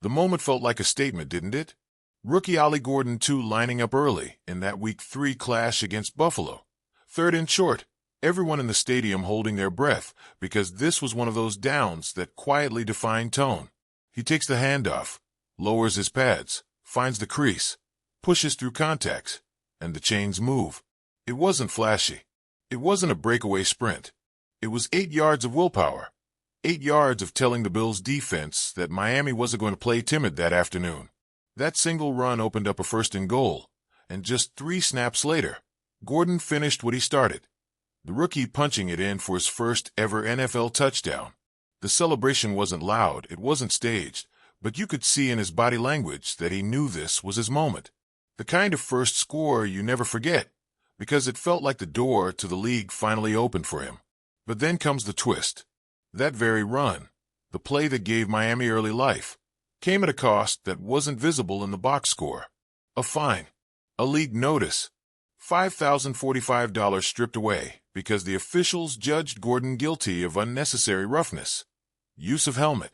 The moment felt like a statement, didn't it? Rookie Ollie Gordon, too, lining up early in that Week 3 clash against Buffalo. 3rd and short, everyone in the stadium holding their breath because this was one of those downs that quietly defined tone. He takes the handoff, lowers his pads, finds the crease, pushes through contacts, and the chains move. It wasn't flashy. It wasn't a breakaway sprint. It was 8 yards of willpower. 8 yards of telling the Bills' defense that Miami wasn't going to play timid that afternoon. That single run opened up a 1st and goal, and just 3 snaps later, Gordon finished what he started. The rookie punching it in for his first ever NFL touchdown. The celebration wasn't loud, it wasn't staged, but you could see in his body language that he knew this was his moment. The kind of first score you never forget, because it felt like the door to the league finally opened for him. But then comes the twist. That very run, the play that gave Miami early life, came at a cost that wasn't visible in the box score. A fine. A league notice. $5,045 stripped away because the officials judged Gordon guilty of unnecessary roughness. Use of helmet.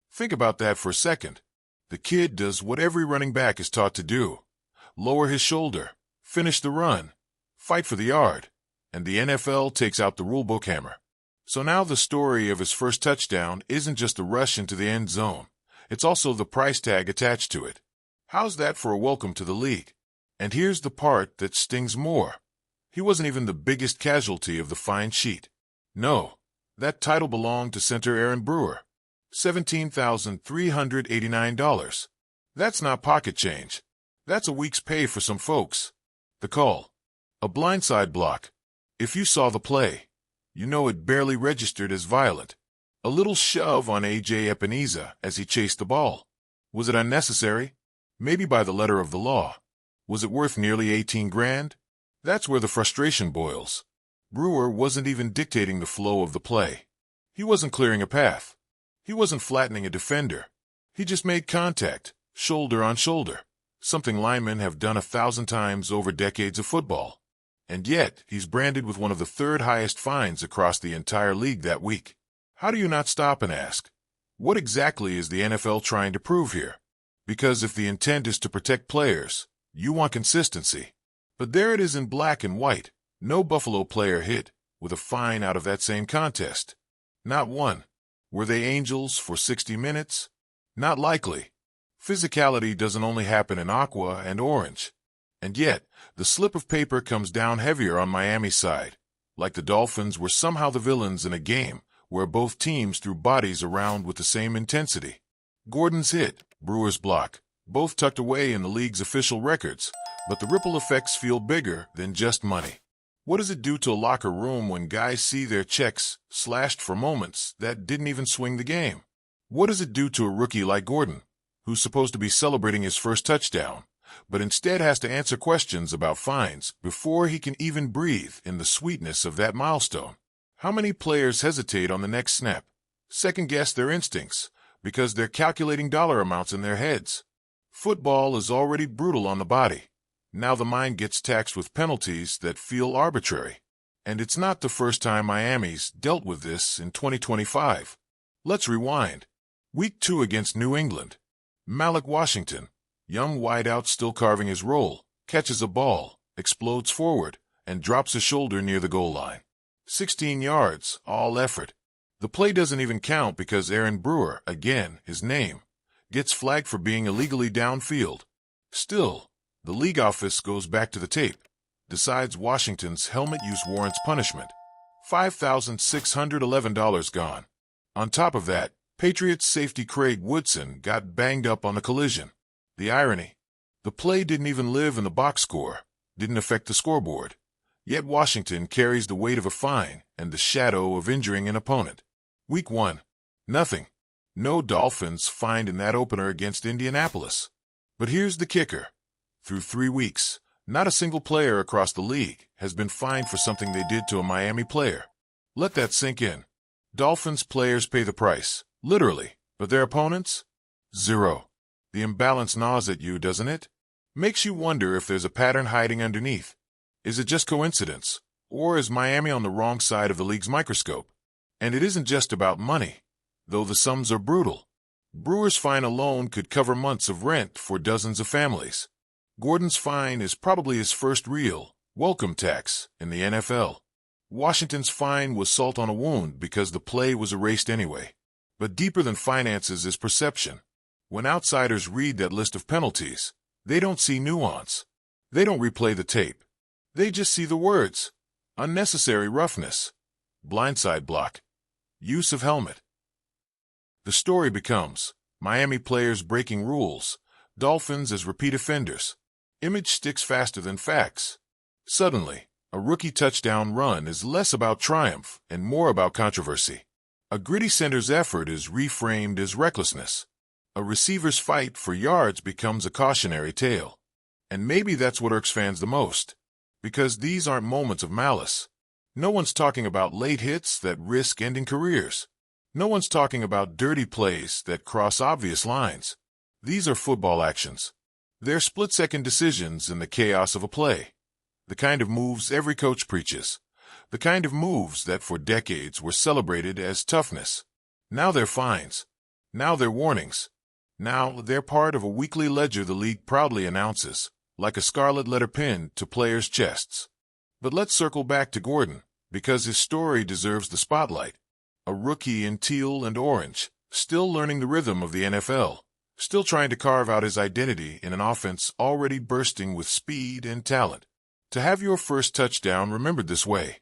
Think about that for a second. The kid does what every running back is taught to do. Lower his shoulder, finish the run, fight for the yard, and the NFL takes out the rulebook hammer. So now the story of his first touchdown isn't just a rush into the end zone. It's also the price tag attached to it. How's that for a welcome to the league? And here's the part that stings more. He wasn't even the biggest casualty of the fine sheet. No, that title belonged to center Aaron Brewer. $17,389. That's not pocket change. That's a week's pay for some folks. The call. A blindside block. If you saw the play, you know it barely registered as violent. A little shove on A.J. Epineza as he chased the ball. Was it unnecessary? Maybe by the letter of the law. Was it worth nearly 18 grand? That's where the frustration boils. Brewer wasn't even dictating the flow of the play. He wasn't clearing a path. He wasn't flattening a defender. He just made contact, shoulder on shoulder, something linemen have done 1,000 times over decades of football. And yet, he's branded with one of the 3rd highest fines across the entire league that week. How do you not stop and ask, what exactly is the NFL trying to prove here? Because if the intent is to protect players, you want consistency. But there it is in black and white. No Buffalo player hit with a fine out of that same contest. Not one. Were they angels for 60 minutes? Not likely. Physicality doesn't only happen in aqua and orange. And yet, the slip of paper comes down heavier on Miami's side, like the Dolphins were somehow the villains in a game where both teams threw bodies around with the same intensity. Gordon's hit, Brewer's block, both tucked away in the league's official records, but the ripple effects feel bigger than just money. What does it do to a locker room when guys see their checks slashed for moments that didn't even swing the game? What does it do to a rookie like Gordon, who's supposed to be celebrating his first touchdown, but instead has to answer questions about fines before he can even breathe in the sweetness of that milestone? How many players hesitate on the next snap, second-guess their instincts, because they're calculating dollar amounts in their heads? Football is already brutal on the body. Now the mind gets taxed with penalties that feel arbitrary. And it's not the first time Miami's dealt with this in 2025. Let's rewind. Week 2 against New England. Malik Washington, young wideout still carving his role, catches a ball, explodes forward, and drops a shoulder near the goal line. 16 yards, all effort. The play doesn't even count because Aaron Brewer, again, his name, gets flagged for being illegally downfield. Still, the league office goes back to the tape, decides Washington's helmet use warrants punishment. $5,611 gone. On top of that, Patriots safety Craig Woodson got banged up on the collision. The irony. The play didn't even live in the box score, didn't affect the scoreboard. Yet Washington carries the weight of a fine and the shadow of injuring an opponent. Week 1. Nothing. No Dolphins fined in that opener against Indianapolis. But here's the kicker. Through 3 weeks, not a single player across the league has been fined for something they did to a Miami player. Let that sink in. Dolphins players pay the price, literally, but their opponents? Zero. The imbalance gnaws at you, doesn't it? Makes you wonder if there's a pattern hiding underneath. Is it just coincidence, or is Miami on the wrong side of the league's microscope? And it isn't just about money, though the sums are brutal. Brewer's fine alone could cover months of rent for dozens of families. Gordon's fine is probably his first real welcome tax in the NFL. Washington's fine was salt on a wound because the play was erased anyway. But deeper than finances is perception. When outsiders read that list of penalties, they don't see nuance. They don't replay the tape. They just see the words: unnecessary roughness, blindside block, use of helmet. The story becomes Miami players breaking rules, Dolphins as repeat offenders. Image sticks faster than facts. Suddenly, a rookie touchdown run is less about triumph and more about controversy. A gritty center's effort is reframed as recklessness. A receiver's fight for yards becomes a cautionary tale. And maybe that's what irks fans the most, because these aren't moments of malice. No one's talking about late hits that risk ending careers. No one's talking about dirty plays that cross obvious lines. These are football actions. They're split-second decisions in the chaos of a play. The kind of moves every coach preaches. The kind of moves that for decades were celebrated as toughness. Now they're fines. Now they're warnings. Now they're part of a weekly ledger the league proudly announces, like a scarlet letter pinned to players' chests. But let's circle back to Gordon, because his story deserves the spotlight. A rookie in teal and orange, still learning the rhythm of the NFL, still trying to carve out his identity in an offense already bursting with speed and talent. To have your first touchdown remembered this way,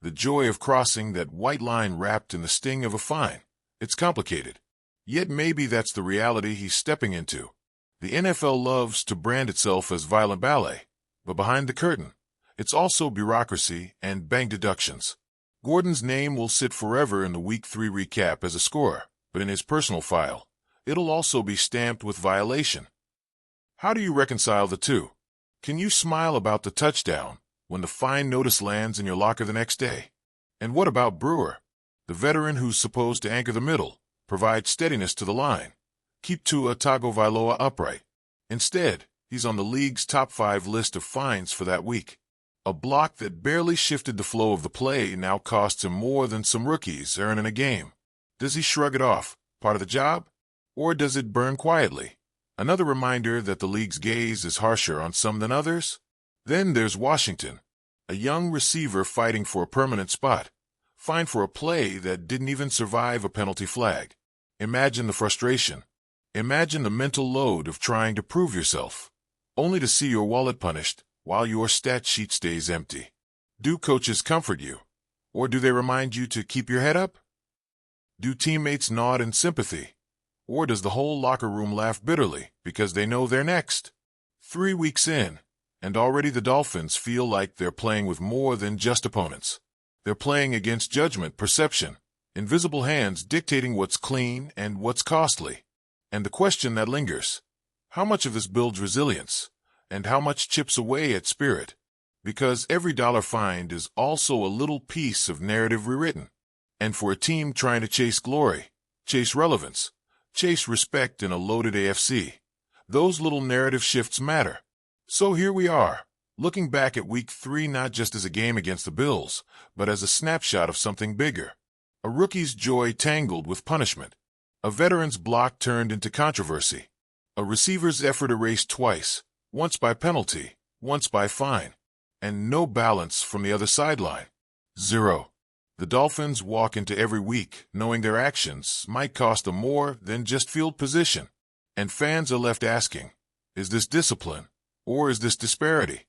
the joy of crossing that white line wrapped in the sting of a fine, it's complicated. Yet maybe that's the reality he's stepping into. The NFL loves to brand itself as violent ballet, but behind the curtain, it's also bureaucracy and bank deductions. Gordon's name will sit forever in the Week 3 recap as a scorer, but in his personal file, it'll also be stamped with violation. How do you reconcile the two? Can you smile about the touchdown when the fine notice lands in your locker the next day? And what about Brewer, the veteran who's supposed to anchor the middle, provide steadiness to the line, keep Tua Tagovailoa upright? Instead, he's on the league's top 5 list of fines for that week. A block that barely shifted the flow of the play now costs him more than some rookies earn in a game. Does he shrug it off, part of the job? Or does it burn quietly? Another reminder that the league's gaze is harsher on some than others? Then there's Washington, a young receiver fighting for a permanent spot, fined for a play that didn't even survive a penalty flag. Imagine the frustration. Imagine the mental load of trying to prove yourself, only to see your wallet punished while your stat sheet stays empty. Do coaches comfort you? Or do they remind you to keep your head up? Do teammates nod in sympathy? Or does the whole locker room laugh bitterly because they know they're next? 3 weeks in, and already the Dolphins feel like they're playing with more than just opponents. They're playing against judgment, perception, invisible hands dictating what's clean and what's costly. And the question that lingers, how much of this builds resilience? And how much chips away at spirit? Because every dollar fined is also a little piece of narrative rewritten. And for a team trying to chase glory, chase relevance, chase respect in a loaded AFC, those little narrative shifts matter. So here we are, looking back at Week 3 not just as a game against the Bills, but as a snapshot of something bigger. A rookie's joy tangled with punishment. A veteran's block turned into controversy. A receiver's effort erased twice, once by penalty, once by fine. And no balance from the other sideline. 0. The Dolphins walk into every week knowing their actions might cost them more than just field position. And fans are left asking, is this discipline, or is this disparity?